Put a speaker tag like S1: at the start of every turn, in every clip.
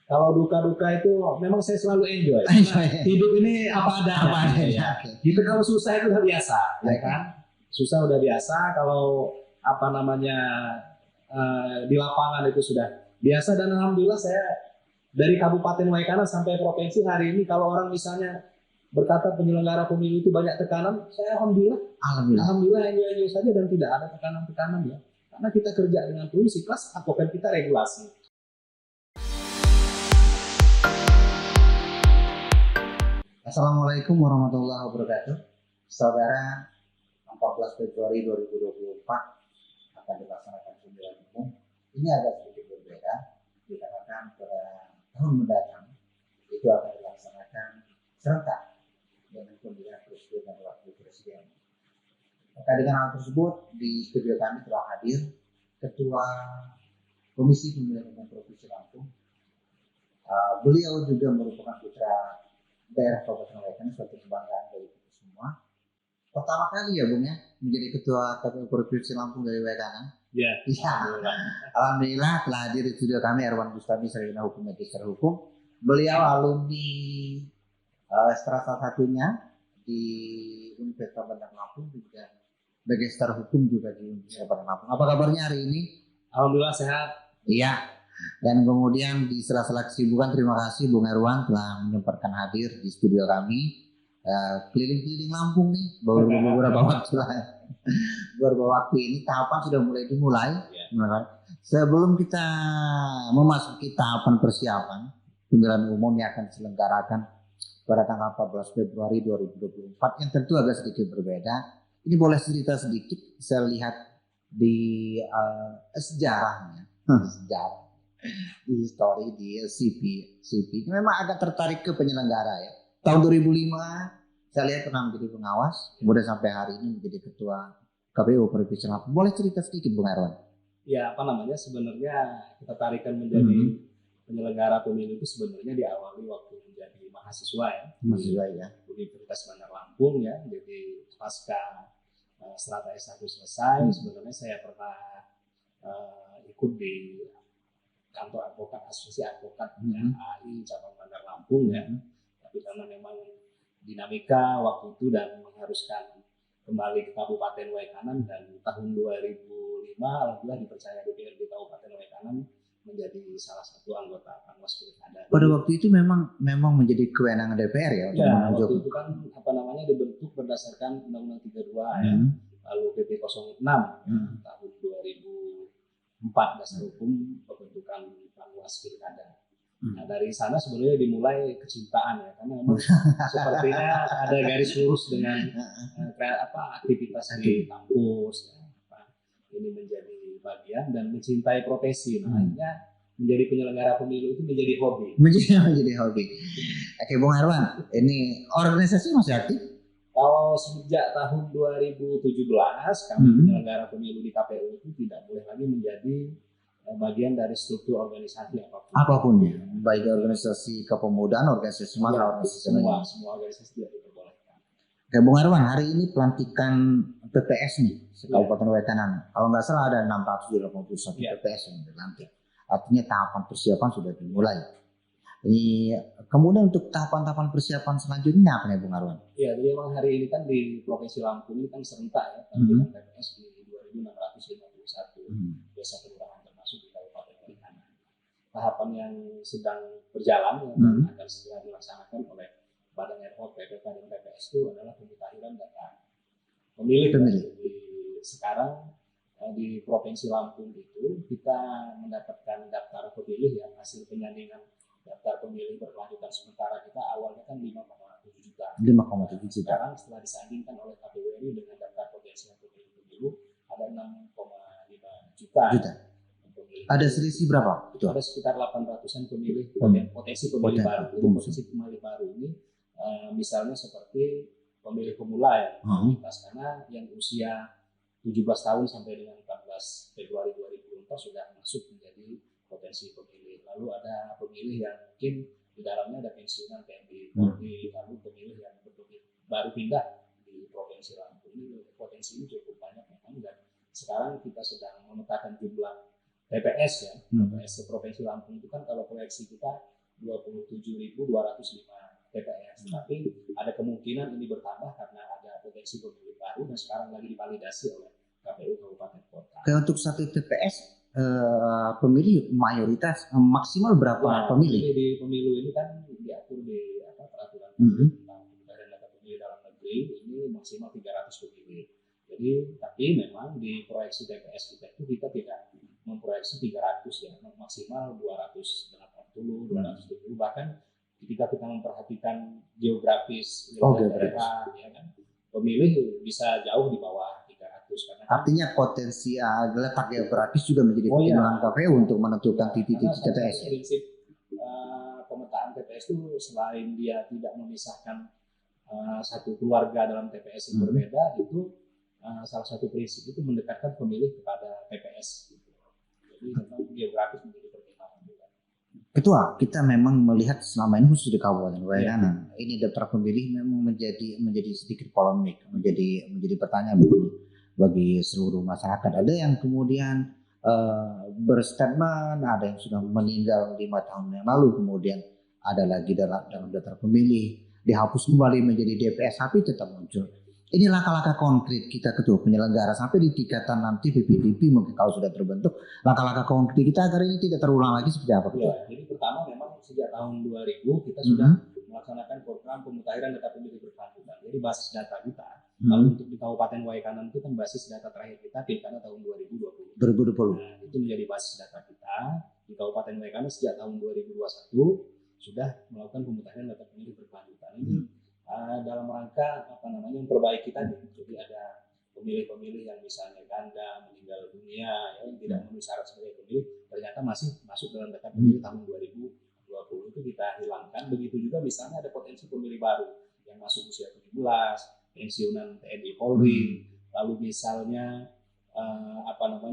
S1: Kalau duka-duka itu memang saya selalu enjoy. Hidup ini apa adanya. Ya. Gitu, kalau susah itu udah biasa, ya kan? Susah udah biasa. Kalau apa namanya di lapangan itu sudah biasa, dan alhamdulillah saya dari Kabupaten Waikana sampai provinsi hari ini, kalau orang misalnya berkata penyelenggara pemilu itu banyak tekanan, saya alhamdulillah enjoy saja dan tidak ada tekanan-tekanan ya. Karena kita kerja dengan tulus, ikhlas, advokat kita regulasi.
S2: Assalamualaikum warahmatullahi wabarakatuh. Saudara, 14 Februari 2024 akan dilaksanakan pemilihan umum. Ini agak sedikit berbeda dikarenakan pada tahun mendatang itu akan dilaksanakan serentak dengan pemilihan presiden dan wakil presiden. Terkait dengan hal tersebut, di studio kami telah hadir Ketua Komisi Pemilihan Umum Provinsi Lampung. Beliau juga merupakan putra daerah Kabupaten Waikana, suatu kebanggaan bagi kita semua. Pertama kali ya Bung ya menjadi Ketua KPU Provinsi Lampung dari Waikana.
S1: Ya.
S2: Alhamdulillah telah hadir di studio kami Erwan Bustami, Sarjana Hukum Magister Hukum. Beliau alumni salah satunya di Universitas Bandar Lampung, juga Magister Hukum juga di Universitas Bandar Lampung. Apa kabarnya hari ini?
S1: Alhamdulillah sehat.
S2: Iya. Dan kemudian di sela-sela kesibukan, terima kasih Bung Erwan telah menyempatkan hadir di studio kami. Keliling-keliling Lampung nih, beberapa waktu lah. Beberapa waktu ini tahapan sudah mulai dimulai. Sebelum kita memasuki tahapan persiapan pemilihan umum yang akan diselenggarakan pada tanggal 14 Februari 2024 yang tentu agak sedikit berbeda. Ini boleh cerita sedikit, saya lihat di sejarahnya, sejarah di histori di CP memang agak tertarik ke penyelenggara ya. Tahun 2005 saya lihat pernah menjadi pengawas, kemudian sampai hari ini menjadi ketua KPU Provinsi Lampung. Boleh cerita sedikit Bung Erwan?
S1: Ya, apa namanya, sebenarnya ketertarikan menjadi penyelenggara pemilu itu sebenarnya diawali waktu menjadi mahasiswa ya.
S2: Mahasiswa ya.
S1: Universitas Bandar Lampung ya. Jadi pasca strata S1 selesai, sebenarnya saya pernah ikut di kantor advokat, asosiasi advokat AI cabang Bandar Lampung ya. Tapi karena memang dinamika waktu itu dan mengharuskan kembali ke Kabupaten Waikana, dan tahun 2005 alhamdulillah dipercaya DPRD Kabupaten Waikana menjadi salah satu anggota Panwas Pilkada.
S2: Pada waktu itu memang menjadi kewenangan DPR ya untuk menunjuk.
S1: Waktu itu kan apa namanya dibentuk berdasarkan Undang-Undang 32 ya. Lalu PP 06 tahun 2004 dasar hukum pembentukan Panwas Pilkada. Nah, dari sana sebenarnya dimulai kecintaan ya, karena memang sepertinya ada garis lurus dengan aktivitas di kampus ya, ini menjadi bagian dan mencintai profesi. Makanya menjadi penyelenggara pemilu itu menjadi hobi.
S2: Menjadi hobi. Oke Bung Erwan, ini organisasi masih aktif?
S1: Kalau sejak tahun 2017 kami penyelenggara pemilu di KPU itu tidak boleh lagi menjadi bagian dari struktur organisasi
S2: apapun ya, baik organisasi kepemudaan, organisasi massa,
S1: semua organisasi tidak diperbolehkan.
S2: Oke Bung Erwan, hari ini pelantikan PPS nih Kabupaten Waikana. Kalau nggak salah ada 681 PPS yang dilantik. Artinya tahapan persiapan sudah dimulai. Ini kemudian untuk tahapan persiapan selanjutnya apa nih Bung Erwan?
S1: Ya, jadi memang hari ini kan di Provinsi Lampung ini kan serentak ya, pelantikan PPS di 2.651 desa kelurahan termasuk di Kabupaten Waikana. Tahapan yang sedang berjalan dan akan segera dilaksanakan oleh Badan Ad hoc PPK dan PPS itu adalah pemutahiran data pemilih. Jadi sekarang di Provinsi Lampung itu kita mendapatkan daftar pemilih yang hasil penyandingan daftar pemilih berkelanjutan sementara kita awalnya kan 5,7 juta.
S2: 5,7 juta.
S1: Sekarang setelah disandingkan oleh KPU RI dengan daftar potensial pemilu ada 6,5 juta.
S2: Ada selisih berapa?
S1: Itu ada sekitar 800-an pemilih potensi pemilih baru. Potensi pemilih baru ini misalnya seperti pemilih pemula ya, karena yang usia 17 tahun sampai dengan 14 Februari 2024 sudah masuk menjadi potensi pemilih. Lalu ada pemilih yang mungkin di dalamnya ada pensiunan TNI, lalu pemilih yang baru pindah di Provinsi Lampung. Ini potensi ini cukup banyak memang, dan sekarang kita sedang memetakan jumlah TPS ya. TPS Provinsi Lampung itu kan kalau proyeksi kita 27.205 TPS. Tapi ada kemungkinan ini bertambah karena ada potensi pemilih baru dan sekarang lagi divalidasi oleh KPU Kabupaten Kota.
S2: Untuk satu TPS pemilih mayoritas maksimal berapa pemilih?
S1: Di pemilu ini kan diatur di peraturan tentang pencarian data pemilih dalam negeri ini maksimal 300 pemilih. Jadi tapi memang di proyeksi TPS kita itu kita tidak memproyeksi 300 ya, maksimal 280, 270 bahkan ketika kita memperhatikan geografis daerah ya kan, pemilih bisa jauh di bawah 300 karena
S2: artinya potensi letak geografis juga menjadi pertimbangan KPU untuk menentukan titik-titik TPS.
S1: Prinsip pemetaan TPS itu selain dia tidak memisahkan satu keluarga dalam TPS yang berbeda, itu salah satu prinsip itu mendekatkan pemilih kepada TPS. Jadi memang geografis menjadi pertimbangan juga.
S2: Ketua, kita memang melihat selama ini khusus di Kabupaten Waikanan, ini daftar pemilih memang menjadi sedikit polemik, menjadi pertanyaan bagi seluruh masyarakat. Ada yang kemudian berstatement, ada yang sudah meninggal 5 tahun yang lalu, kemudian ada lagi dalam daftar pemilih dihapus kembali menjadi DPS, tapi tetap muncul. Ini langkah-langkah konkret kita ketua penyelenggara sampai di tingkatan nanti PPDP mungkin kalau sudah terbentuk, langkah-langkah konkret kita agar ini tidak terulang lagi seperti apa ketua?
S1: Ya, jadi pertama memang sejak tahun 2000 kita sudah melaksanakan program pemutahiran data pemilih berkelanjutan. Jadi basis data kita, kalau untuk di Kabupaten Waikanan itu kan basis data terakhir kita pilkada tahun 2020. Nah, itu menjadi basis data kita di Kabupaten Waikanan sejak tahun 2021 sudah melakukan pemutahiran data pemilih berkelanjutan. Ini dalam rangka memperbaiki tadi. Jadi ada pemilih-pemilih yang misalnya ganda, meninggal dunia, yang tidak memenuhi syarat sebagai pemilih, ternyata masih masuk dalam data pemilih tahun 2020 itu kita hilangkan. Begitu juga misalnya ada potensi pemilih baru yang masuk usia 17, pensiunan TNI Polri, lalu misalnya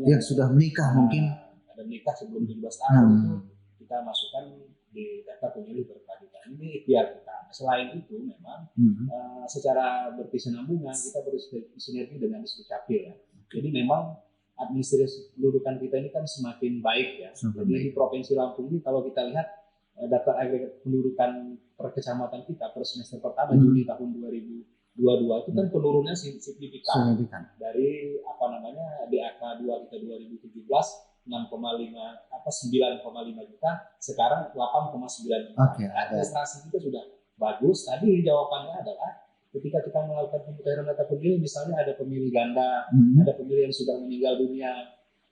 S2: yang sudah menikah mungkin
S1: ada menikah sebelum 17 tahun itu kita masukkan di data pemilih berkelanjutan. Ini ikhtiar kita. Selain itu memang secara berkesinambungan kita bersinergi dengan Dukcapil ya. Jadi memang administrasi kependudukan kita ini kan semakin baik ya. Jadi di Provinsi Lampung ini kalau kita lihat daftar agregat kependudukan per kecamatan kita per semester pertama Juni tahun 2022 itu kan penurunannya signifikan. Dari DAK 2 kita 2017 9,5 juta, sekarang 8,9 juta. Administrasi kita sudah bagus. Tadi jawabannya adalah ketika kita melakukan pemutahiran data pemilih, misalnya ada pemilih ganda, ada pemilih yang sudah meninggal dunia,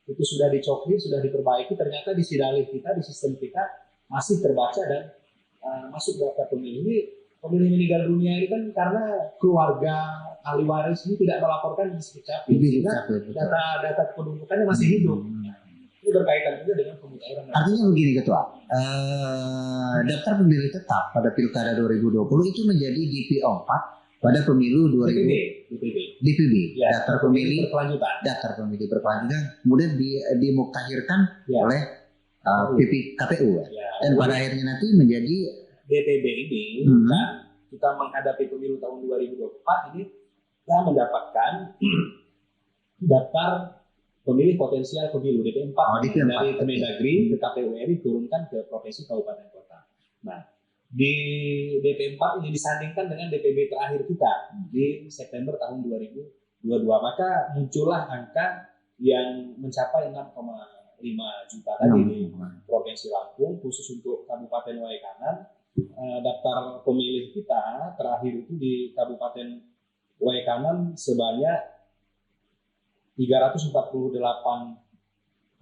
S1: itu sudah dicoklit, sudah diperbaiki, ternyata di sidalih kita, di sistem kita masih terbaca dan masuk daftar pemilih. Ini pemilih meninggal dunia ini kan karena keluarga ahli waris ini tidak melaporkan di Dukcapil, sehingga data kependudukannya masih hidup. Ini berkaitan juga dengan pemutahiran.
S2: Artinya begini ketua, daftar pemilih tetap pada pilkada 2020 itu menjadi DPO 4 pada pemilu 2000 DPB, ya, daftar pemilih berkelanjutan, kemudian dimuktahirkan oleh KPU dan pada akhirnya nanti menjadi
S1: DPB ini. Kan kita menghadapi pemilu tahun 2024 ini kita mendapatkan daftar pemilih potensial pemilu DP4 dari Kemendagri ke KPU RI turunkan ke provinsi kabupaten kota. Nah, di DP4 ini disandingkan dengan DPB terakhir kita di September tahun 2022, maka muncullah angka yang mencapai 6,5 juta tadi di provinsi Lampung. Khusus untuk Kabupaten Waikanan, daftar pemilih kita terakhir itu di Kabupaten Waikanan sebanyak 348.675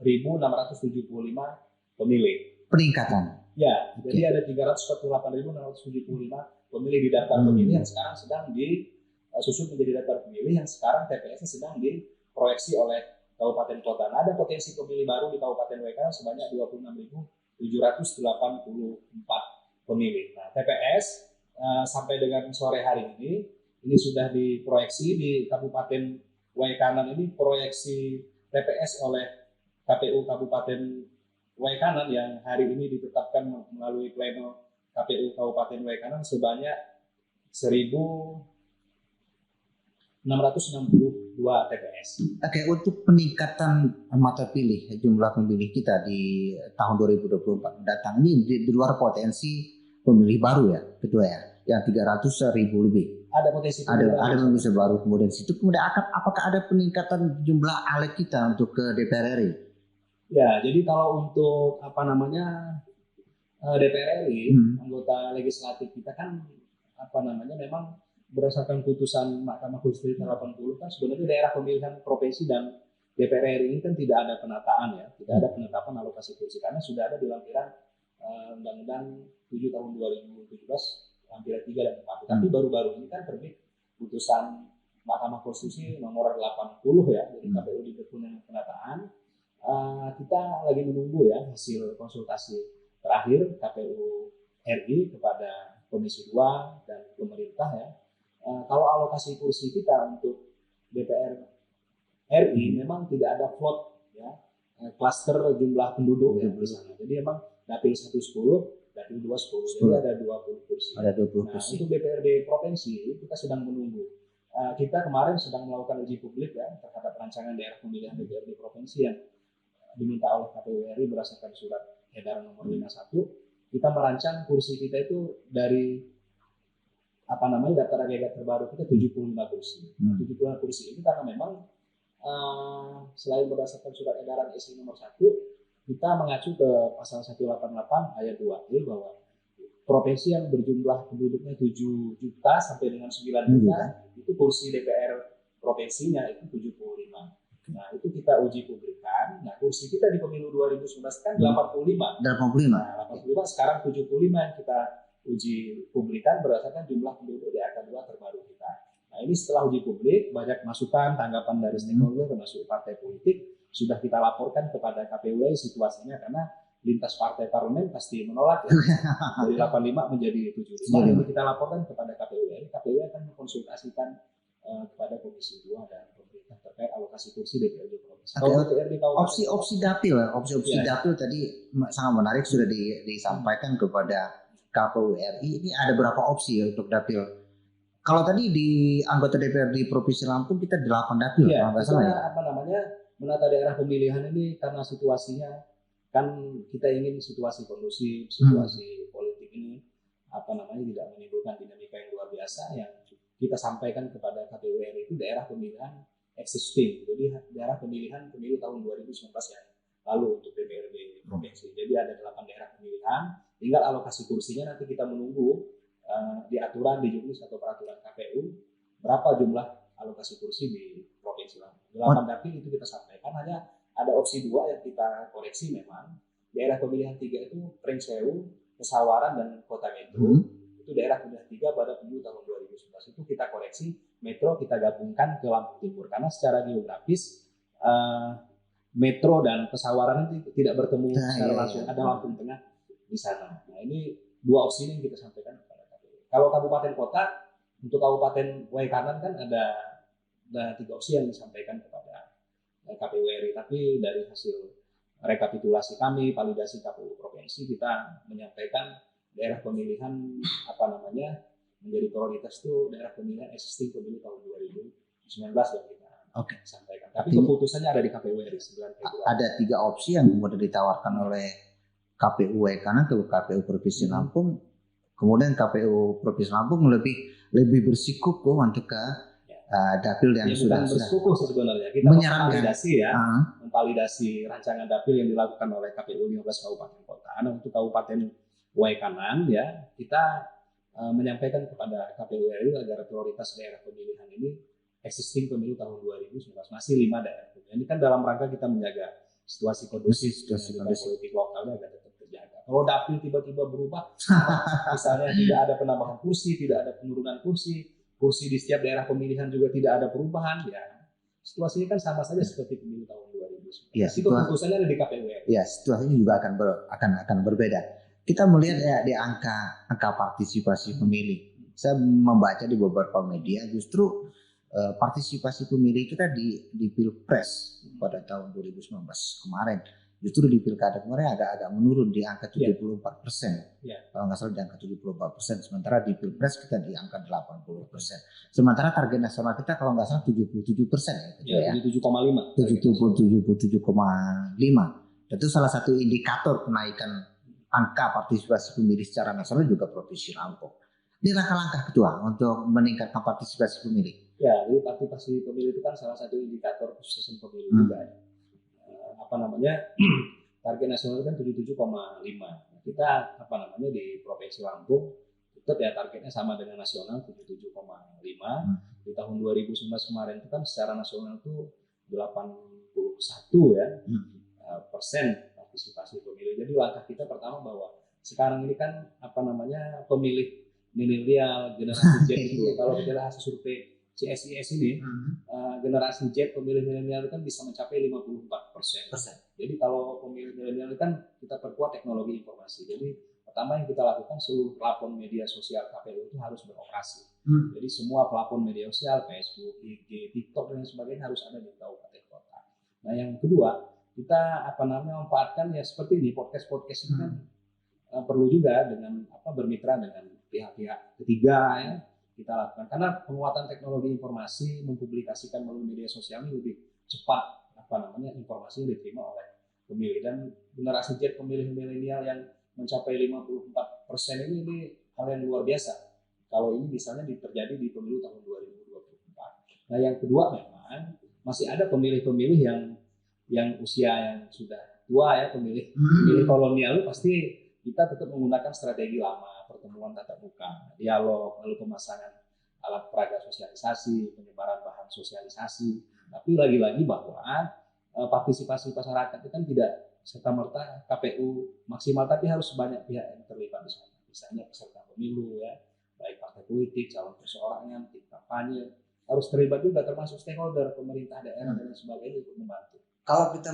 S1: pemilih.
S2: Peningkatan.
S1: Ya, jadi ada 348.675 pemilih di daftar pemilih yang sekarang sedang disusun menjadi daftar pemilih yang sekarang TPS-nya sedang diproyeksi oleh kabupaten kota. Nah, ada potensi pemilih baru di Kabupaten Waikanan sebanyak 26.784 pemilih. Nah, TPS sampai dengan sore hari ini sudah diproyeksi di Kabupaten Waikanan ini proyeksi TPS oleh KPU Kabupaten Waikanan yang hari ini ditetapkan melalui pleno KPU Kabupaten Waikanan sebanyak 1.000 662 TPS.
S2: Oke, untuk peningkatan mata pilih jumlah pemilih kita di tahun 2024 datang ini di luar potensi pemilih baru ya, ketua ya, yang 300.000 lebih.
S1: Ada potensi
S2: ada pemilih baru, kemudian situ kemudian apakah ada peningkatan jumlah caleg kita untuk ke DPR RI?
S1: Ya, jadi kalau untuk DPR RI, anggota legislatif kita kan memang berdasarkan putusan Mahkamah Konstitusi 80 kan sebenarnya daerah pemilihan provinsi dan DPR RI ini kan tidak ada penataan ya, tidak ada penetapan alokasi kursi karena sudah ada di lampiran Undang-Undang 7 tahun 2017 lampiran 3 dan 4. Tapi baru-baru ini kan terbit putusan Mahkamah Konstitusi nomor 80 ya, dari KPU diberhentikan penataan. Kita lagi menunggu ya hasil konsultasi terakhir KPU RI kepada Komisi 2 dan pemerintah ya. Kalau alokasi kursi kita untuk DPR RI memang tidak ada float ya, klaster jumlah penduduk ya di sana. Jadi memang dapil 1 10, dapil 2 10. Jadi ada 20 kursi.
S2: Ada 20 kursi.
S1: Untuk DPRD provinsi kita sedang menunggu. Kita kemarin sedang melakukan uji publik ya terhadap rancangan daerah pemilihan DPRD provinsi yang diminta oleh KPU RI berdasarkan surat edaran nomor 51. Kita merancang kursi kita itu dari daftar agregat terbaru kita 75 kursi. 75 kursi ini karena memang selain berdasarkan surat edaran SI nomor 1, kita mengacu ke pasal 188 ayat 2 bahwa provinsi yang berjumlah penduduknya 7 juta sampai dengan 9 juta itu kursi DPR provinsinya itu 75. Nah, itu kita uji publikkan. Nah, kursi kita di pemilu 2019 kan 85. Nah, 85 sekarang 75 yang kita uji publikan berdasarkan jumlah penduduk di AK2 terbaru kita. Nah, ini setelah uji publik, banyak masukan, tanggapan dari stakeholder termasuk partai politik sudah kita laporkan kepada KPU situasinya karena lintas partai parlemen pasti menolak ya. Dari 85 menjadi 75. Ini kita laporkan kepada KPU. KPU akan mengkonsultasikan kepada Komisi 2 dan pemerintah terkait alokasi kursi DPRD provinsi.
S2: Opsi dapil dapil tadi sangat menarik sudah disampaikan kepada KPU RI. Ini ada berapa opsi ya untuk dapil? Kalau tadi di anggota DPRD Provinsi Lampung kita 8 dapil.
S1: Ya, menata daerah pemilihan ini karena situasinya kan kita ingin situasi kondusif, situasi politik ini tidak menimbulkan dinamika yang luar biasa yang kita sampaikan kepada KPU RI itu daerah pemilihan existing. Jadi daerah pemilihan pemilu tahun 2019 yang lalu untuk DPRD provinsi. Jadi ada 8 daerah pemilihan, tinggal alokasi kursinya nanti kita menunggu di aturan di juknis atau peraturan KPU berapa jumlah alokasi kursi di provinsi Lampung. 8 dapil itu kita sampaikan, hanya ada opsi 2 yang kita koreksi memang. Daerah pemilihan 3 itu Pringsewu, Pesawaran dan Kota Metro. Itu daerah pemilihan 3 pada pemilu tahun 2011 itu kita koreksi Metro kita gabungkan ke Lampung Timur karena secara geografis Metro dan Pesawaran itu tidak bertemu secara langsung, ada Lampung Tengah di sana. Nah, ini 2 opsi yang kita sampaikan kepada KPU. Kalau kabupaten kota, untuk Kabupaten Waikanan kan ada 3 opsi yang disampaikan kepada KPU RI, tapi dari hasil rekapitulasi kami, validasi KPU provinsi, kita menyampaikan daerah pemilihan menjadi prioritas itu daerah pemilihan existing pemilu tahun 2019 yang kita sampaikan. Tapi keputusannya ada di KPU RI 9 Februari.
S2: Ada 3 opsi yang kemudian ditawarkan oleh KPU Waikanan ke KPU Provinsi Lampung. Kemudian KPU Provinsi Lampung lebih bersikukuh untuk ke dapil yang sudah
S1: bersikukuh sebenarnya. Kita memvalidasi rancangan dapil yang dilakukan oleh KPU 15 kabupaten kota. Nah, untuk Kabupaten Waikanan ya kita menyampaikan kepada KPU RI agar prioritas daerah pemilihan ini existing pemilu tahun 2019 masih 5 daerah pemilihan. Ini kan dalam rangka kita menjaga situasi kondusif, politik lokalnya agar tetap terjaga. Kalau dapil tiba-tiba berubah, misalnya tidak ada penambahan kursi, tidak ada penurunan kursi di setiap daerah pemilihan juga tidak ada perubahan, ya situasinya kan sama saja seperti pemilu tahun 2019. Ya, itu keputusannya ada di KPU RI.
S2: Ya, situasinya juga akan berbeda. Kita melihat ya di angka partisipasi pemilih. Saya membaca di beberapa media justru partisipasi pemilih kita di Pilpres pada tahun 2019 kemarin Justru di pilkada kemarin agak menurun di angka 74%. Kalau nggak salah di angka 74%. Sementara di pilpres kita di angka 80%. Sementara target nasional kita kalau nggak salah 77% ya.
S1: 77,5.
S2: 77,5. Itu salah satu indikator kenaikan angka partisipasi pemilih secara nasional juga proporsional kok. Ini langkah-langkah kedua untuk meningkatkan partisipasi pemilih.
S1: Ya, jadi partisipasi pemilih itu kan salah satu indikator kesuksesan pemilih juga. Target nasional kan 77,5. Kita di Provinsi Lampung tetap ya targetnya sama dengan nasional 77,5. Di tahun 2019 kemarin itu kan secara nasional itu 81 ya persen partisipasi pemilih. Jadi langkah kita pertama bahwa sekarang ini kan pemilih milenial generasi Z itu kalau kita lihat hasil survei CSIS ini generasi Z pemilih milenial kan bisa mencapai 54%. Jadi kalau pemilih milenial kan kita perkuat teknologi informasi. Jadi pertama yang kita lakukan seluruh platform media sosial KPU itu harus beroperasi. Jadi semua platform media sosial Facebook, IG, TikTok dan sebagainya harus ada di kabupaten kota. Nah yang kedua kita memanfaatkan ya seperti ini podcast ini kan perlu juga dengan bermitra dengan pihak-pihak ketiga ya. Kita lakukan karena penguatan teknologi informasi mempublikasikan melalui media sosial ini lebih cepat informasi yang diterima oleh pemilih dan generasi Z pemilih milenial yang mencapai 54% ini hal yang luar biasa kalau ini misalnya terjadi di pemilu tahun 2024. Nah yang kedua memang masih ada pemilih-pemilih yang usia yang sudah tua ya pemilih kolonial pasti kita tetap menggunakan strategi lama, pertemuan tatap muka, dialog, lalu pemasangan alat peraga sosialisasi, penyebaran bahan sosialisasi. Tapi lagi-lagi bahwa partisipasi masyarakat itu kan tidak serta-merta KPU maksimal, tapi harus banyak pihak yang terlibat di sana. Misalnya peserta pemilu ya, baik partai politik, calon perseorangan, tim kampanye, harus terlibat juga termasuk stakeholder, pemerintah daerah dan sebagainya untuk membantu.
S2: Kalau kita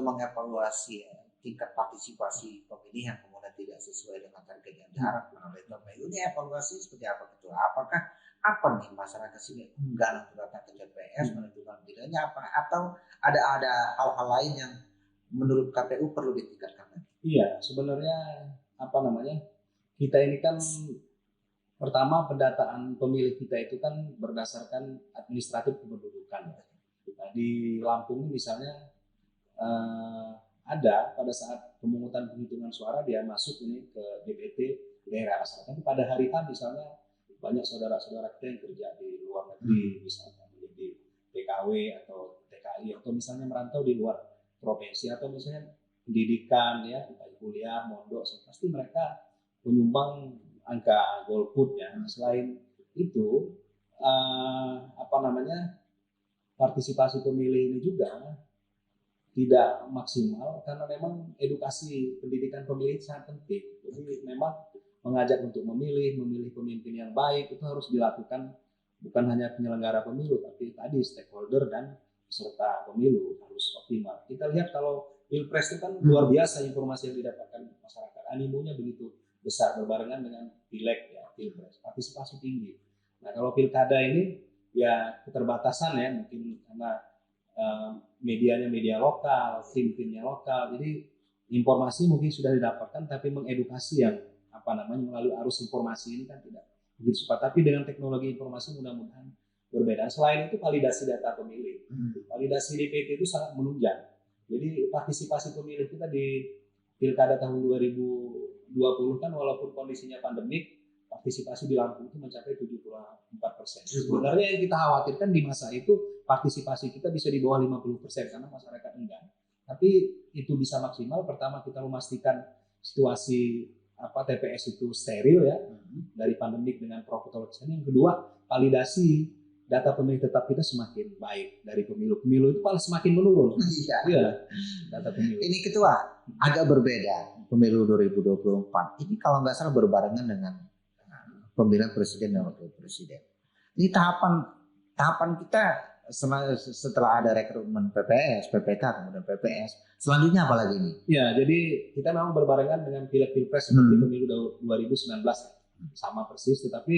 S2: mengevaluasi tingkat partisipasi pemilih yang kemudian tidak sesuai dengan target yang diharapkan oleh KPU, ini evaluasi seperti apa Ketua? Apakah masyarakat sini enggan untuk datang ke TPS menentukan pilihannya apa? Atau ada hal-hal lain yang menurut KPU perlu ditingkatkan?
S1: Iya, sebenarnya kita ini kan pertama pendataan pemilih kita itu kan berdasarkan administratif kependudukan. Di Lampung misalnya ada pada saat pemungutan penghitungan suara dia masuk ini ke DPT daerah asal. Tapi pada hari H misalnya banyak saudara-saudara kita yang kerja di luar negeri, misalnya di PKW atau TKI atau misalnya merantau di luar provinsi atau misalnya pendidikan ya, kuliah, mondok, pasti mereka menyumbang angka golputnya. Selain itu partisipasi pemilih ini juga tidak maksimal karena memang edukasi pendidikan pemilih sangat penting. Jadi memang mengajak untuk memilih pemimpin yang baik itu harus dilakukan bukan hanya penyelenggara pemilu tapi tadi stakeholder dan peserta pemilu harus optimal. Kita lihat kalau Pilpres itu kan luar biasa informasi yang didapatkan masyarakat, animonya begitu besar berbarengan dengan Pileg ya, Pilpres, partisipasi tinggi. Nah kalau Pilkada ini ya keterbatasan ya mungkin karena medianya media lokal, tim-timnya lokal. Jadi informasi mungkin sudah didapatkan, tapi mengedukasi yang melalui arus informasi ini kan tidak begitu cepat. Tapi dengan teknologi informasi mudah-mudahan berbeda. Selain itu validasi data pemilih, validasi DPT itu sangat menunjang. Jadi partisipasi pemilih kita di Pilkada tahun 2020 kan walaupun kondisinya pandemik, partisipasi di Lampung itu mencapai 74%. Sebenarnya yang kita khawatirkan di masa itu partisipasi kita bisa di bawah 50% karena masyarakat enggan. Tapi itu bisa maksimal. Pertama kita memastikan situasi TPS itu steril ya dari pandemik dengan protokol kesehatan. Yang kedua validasi data pemilih tetap kita semakin baik dari pemilu. Pemilu itu malah semakin menurun. Iya. Data pemilu.
S2: Ini Ketua agak berbeda pemilu 2024. Ini kalau nggak salah berbarengan dengan pemilihan presiden dan wakil presiden. Ini tahapan kita setelah ada rekrutmen PPS, PPK, kemudian PPS. Selanjutnya apa lagi nih?
S1: Ya, jadi kita memang berbarengan dengan Pilek-Pilpres seperti pemilu 2019 sama persis, tetapi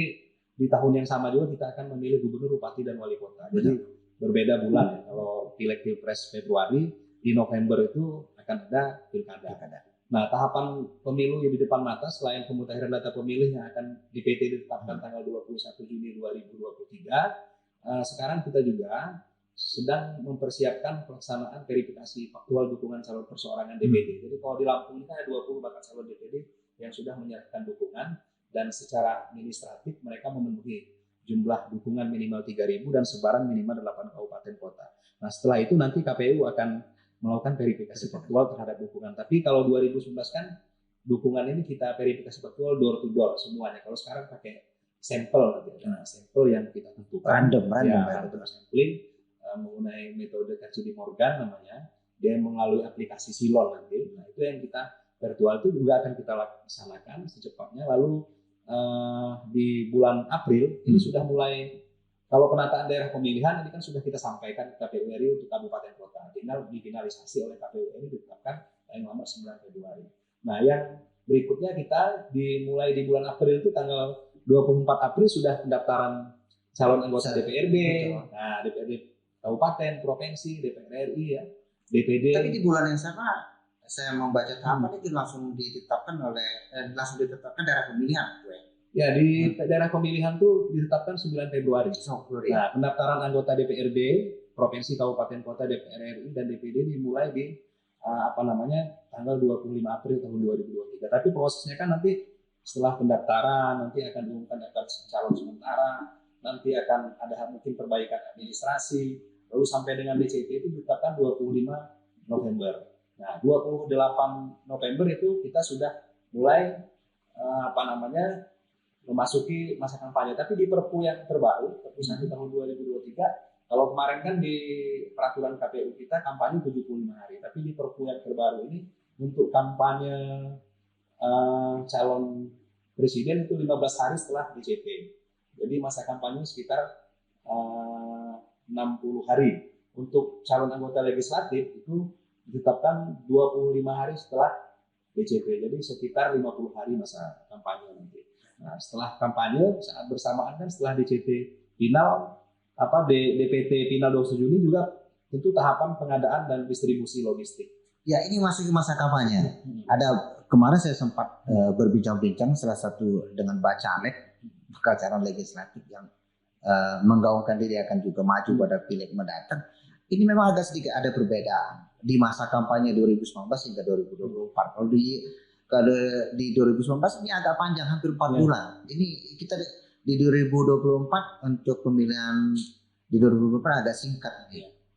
S1: di tahun yang sama juga kita akan memilih gubernur, bupati dan wali kota. Jadi berbeda bulan ya. Kalau Pilek-Pilpres Februari, di November itu akan ada pilkada. Nah, tahapan pemilu yang di depan mata selain pemutakhiran data pemilih yang akan DPT ditetapkan tanggal 21 Juni 2023, sekarang kita juga sedang mempersiapkan pelaksanaan verifikasi faktual dukungan calon perseorangan DPD. Jadi kalau di Lampung ini ada 20 bakal calon DPD yang sudah menyerahkan dukungan dan secara administratif mereka memenuhi jumlah dukungan minimal 3.000 dan sebaran minimal 8 kabupaten kota. Nah, setelah itu nanti KPU akan melakukan verifikasi faktual terhadap dukungan. Tapi kalau 2019 kan dukungan ini kita verifikasi faktual door to door semuanya. Kalau sekarang pakai sampel, sampel yang kita tentukan.
S2: Random
S1: sampling menggunakan metode Kacudi Morgan namanya. Dia melalui aplikasi Silon nanti. Nah, itu yang kita virtual itu juga akan kita laksanakan secepatnya. Lalu di bulan April ini sudah mulai. Kalau penataan daerah pemilihan ini kan sudah kita sampaikan ke KPU RI untuk kabupaten kota. Tinggal difinalisasi oleh KPU RI ditetapkan nomor 9 Februari. Nah, yang berikutnya kita dimulai di bulan April itu tanggal 24 April sudah pendaftaran calon anggota DPRD, nah DPRD kabupaten, provinsi, DPR RI ya, DPD.
S2: Tapi di bulan yang sama saya membaca tahapan itu langsung ditetapkan daerah pemilihan.
S1: Ya, di daerah pemilihan tuh ditetapkan 9 Februari. Nah, pendaftaran anggota DPRD, provinsi, kabupaten, kota, DPR RI dan DPD dimulai di tanggal 25 April tahun 2023. Tapi prosesnya kan nanti setelah pendaftaran nanti akan diumumkan daftar calon sementara, nanti akan ada mungkin perbaikan administrasi, lalu sampai dengan DCT itu ditetapkan 25 November. Nah, 28 November itu kita sudah mulai memasuki masa kampanye. Tapi di Perpu yang terbaru, Perpu 1 tahun 2023, kalau kemarin kan di peraturan KPU kita kampanye 75 hari, tapi di Perpu yang terbaru ini untuk kampanye calon presiden itu 15 hari setelah DCT. Jadi masa kampanye sekitar 60 hari. Untuk calon anggota legislatif itu ditetapkan 25 hari setelah DCT. Jadi sekitar 50 hari masa kampanye nanti. Nah, setelah kampanye saat bersamaan kan setelah DCT final DPT final 27 Juni juga tentu tahapan pengadaan dan distribusi logistik.
S2: Ya, ini masuk masa kampanye. Ada kemarin saya sempat berbincang-bincang salah satu dengan Bacalek bakal calon legislatif yang menggaungkan diri akan juga maju pada pileg mendatang. Ini memang agak sedikit ada perbedaan di masa kampanye 2019 hingga 2024. Kalau di 2019 ini agak panjang, hampir 4 bulan. Ini kita di 2024 untuk pemilihan di 2024 agak singkat.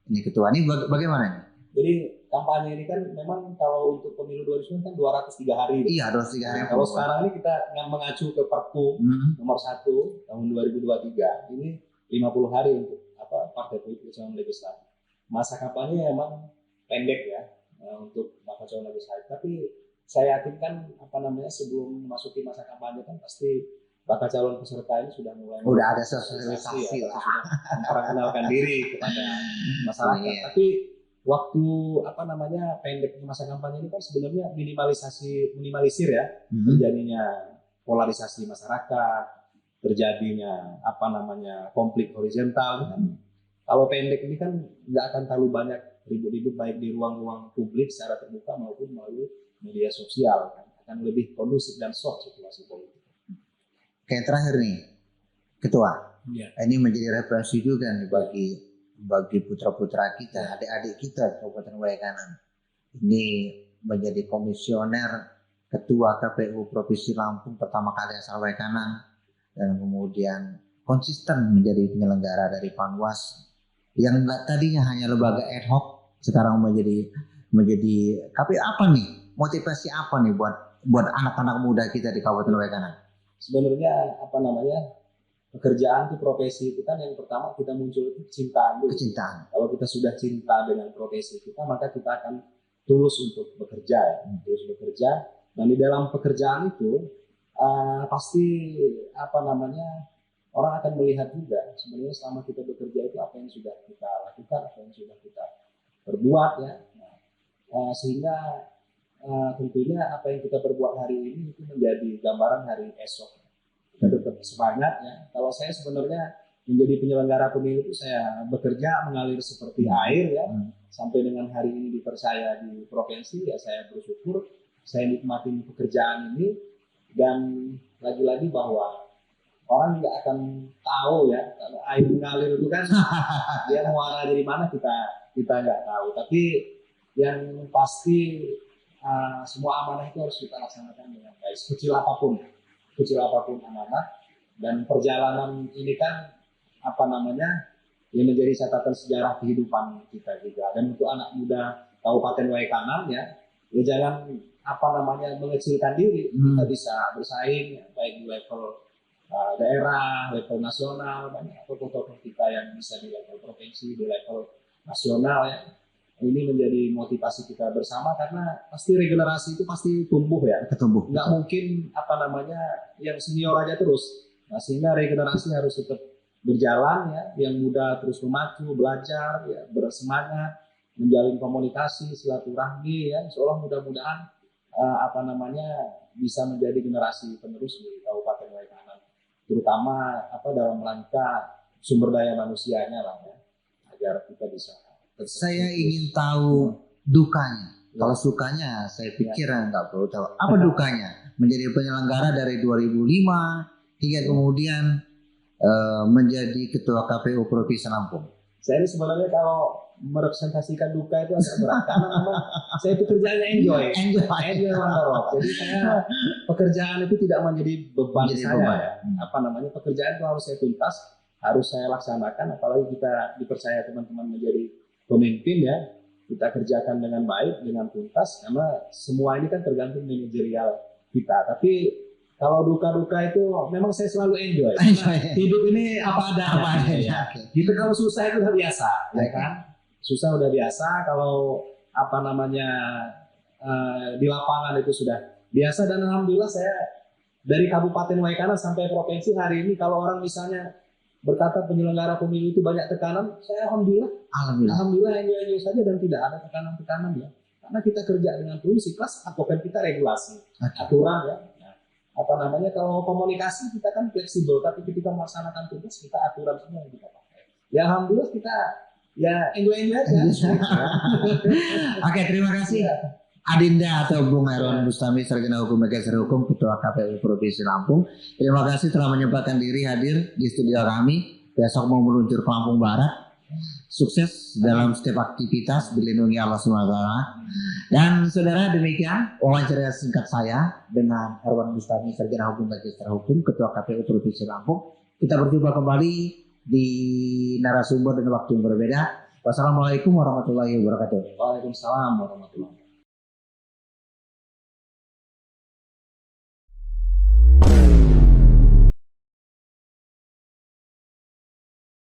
S2: Ini ketua, ini bagaimana nih?
S1: Jadi kampanye ini kan memang kalau untuk pemilu 2019 kan 203 hari.
S2: Iya, 203 hari.
S1: Kalau sekarang ini kita mengacu ke Perpu nomor 1 tahun 2023, ini 50 hari untuk partai politik calon legislatif. Masa kampanye memang pendek ya untuk bakal calon legislatif, tapi saya yakin kan sebelum memasuki masa kampanye kan pasti bakal calon peserta ini sudah mulai
S2: ada sosialisasi
S1: ya, sudah memperkenalkan diri kepada masyarakat. Tapi waktu pendeknya masa kampanye ini kan sebenarnya minimalisir ya terjadinya polarisasi masyarakat, terjadinya konflik horizontal kan. Kalau pendek ini kan nggak akan terlalu banyak ribut-ribut baik di ruang-ruang publik secara terbuka maupun melalui media sosial kan, akan lebih kondusif dan soft situasi politik.
S2: Kayak terakhir nih, Ketua, ini menjadi referensi juga nih bagi putra-putra kita, adik-adik kita Kabupaten Waikanan. Ini menjadi komisioner Ketua KPU Provinsi Lampung pertama kali asal Waikanan dan kemudian konsisten menjadi penyelenggara dari Panwas yang tadinya hanya lembaga ad hoc sekarang menjadi KPU. Apa nih motivasi apa nih buat anak-anak muda kita di Kabupaten Waikanan?
S1: Sebenarnya pekerjaan itu profesi itu kan yang pertama kita muncul itu kecintaan. Kalau kita sudah cinta dengan profesi kita maka kita akan tulus untuk bekerja terus bekerja. Dan di dalam pekerjaan itu pasti orang akan melihat juga sebenarnya selama kita bekerja itu apa yang sudah kita lakukan, apa yang sudah kita perbuat ya. Sehingga tentunya apa yang kita perbuat hari ini itu menjadi gambaran hari esok. Kita tetap semangat ya. Kalau saya sebenarnya menjadi penyelenggara pemilu itu saya bekerja mengalir seperti air ya. Sampai dengan hari ini dipercaya di provinsi ya, saya bersyukur saya nikmatin pekerjaan ini. Dan lagi-lagi bahwa orang nggak akan tahu ya, kalau air mengalir itu kan dia muara dari mana kita nggak tahu. Tapi yang pasti semua amanah itu harus kita laksanakan dengan baik, kecil apapun amanah. Dan perjalanan ini kan yang menjadi catatan sejarah kehidupan kita juga. Dan untuk anak muda Kabupaten Waikanan ya jangan mengecilkan diri. Kita bisa bersaing ya, baik di level daerah, level nasional, banyak tokoh-tokoh kita yang bisa di level provinsi, di level nasional ya. Ini menjadi motivasi kita bersama karena pasti regenerasi itu pasti tumbuh ya. Nggak mungkin yang senior aja terus. Nah, sehingga regenerasi harus tetap berjalan ya, yang muda terus memacu, belajar ya, bersemangat, menjalin komunikasi, silaturahmi ya, insyaallah mudah-mudahan bisa menjadi generasi penerus di Kabupaten Waikanan, terutama dalam rangka sumber daya manusianya lah ya, agar kita bisa.
S2: Saya ingin tahu dukanya. Kalau sukanya saya pikir nggak perlu tahu. Apa dukanya menjadi penyelenggara dari 2005 hingga kemudian menjadi ketua KPU Provinsi Lampung?
S1: Saya ini sebenarnya kalau merepresentasikan duka itu agak berat karena memang saya pekerjaannya enjoy Mantorok. Jadi saya pekerjaan itu tidak menjadi beban saya. Pekerjaan itu harus saya tuntas, harus saya laksanakan. Apalagi kita dipercaya teman-teman menjadi pemimpin ya, kita kerjakan dengan baik, dengan tuntas. Karena semua ini kan tergantung manajerial kita. Tapi kalau duka-duka itu memang saya selalu enjoy. Hidup ini apa adanya. Gitu, kalau susah itu udah biasa, ya kan? Susah udah biasa. Kalau di lapangan itu sudah biasa. Dan alhamdulillah saya dari Kabupaten Waikanan sampai provinsi hari ini, kalau orang misalnya berkata penyelenggara pemilu itu banyak tekanan, saya alhamdulillah enjoy saja dan tidak ada tekanan ya. Karena kita kerja dengan tulus, ikhlas, advokat kita regulasi, aturan ya. Kalau komunikasi kita kan fleksibel, tapi ketika melaksanakan tugas kita aturan semua yang kita pakai. Ya alhamdulillah kita ya enjoy aja.
S2: Oke, terima kasih Adinda atau Bung Herwan Bustami, Sarjana Hukum Magister Hukum, Ketua KPU Provinsi Lampung. Terima kasih telah menyempatkan diri hadir di studio kami. Besok mau meluncur ke Lampung Barat. Sukses dalam setiap aktivitas, dilindungi Allah SWT. Dan saudara, demikian wawancara singkat saya dengan Herwan Bustami, Sarjana Hukum Magister Hukum, Ketua KPU Provinsi Lampung. Kita berjumpa kembali di narasumber dan waktu yang berbeda. Wassalamualaikum warahmatullahi wabarakatuh.
S1: Waalaikumsalam warahmatullahi wabarakatuh.